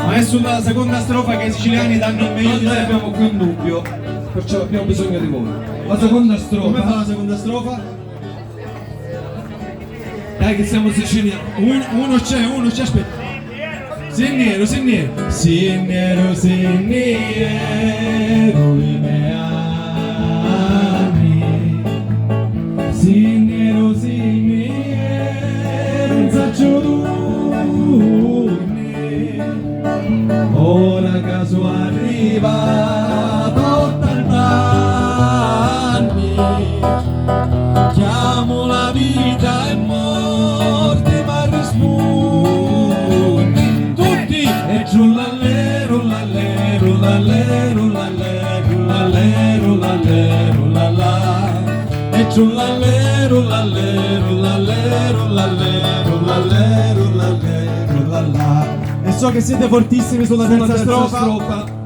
Ma è sulla seconda strofa che i siciliani danno il meglio di sé, abbiamo qui un dubbio, perciò abbiamo bisogno di voi. La seconda strofa. Come fa la seconda strofa? Dai che siamo siciliani. Uno c'è, aspetta. Signero, signero. Signero, signero, i miei anni. Signero, signero, faccio dormire. Ora caso arriva 80 anni. Chiamo la vita e morte, ma rispondi tutti e giù l'allero, l'allero, l'allero, l'allero, l'allero, l'allero, l'allà. E giù l'allero, l'allero, l'allero, l'allero, l'allero, l'allero, l'allà. E so che siete fortissimi sulla terza strofa.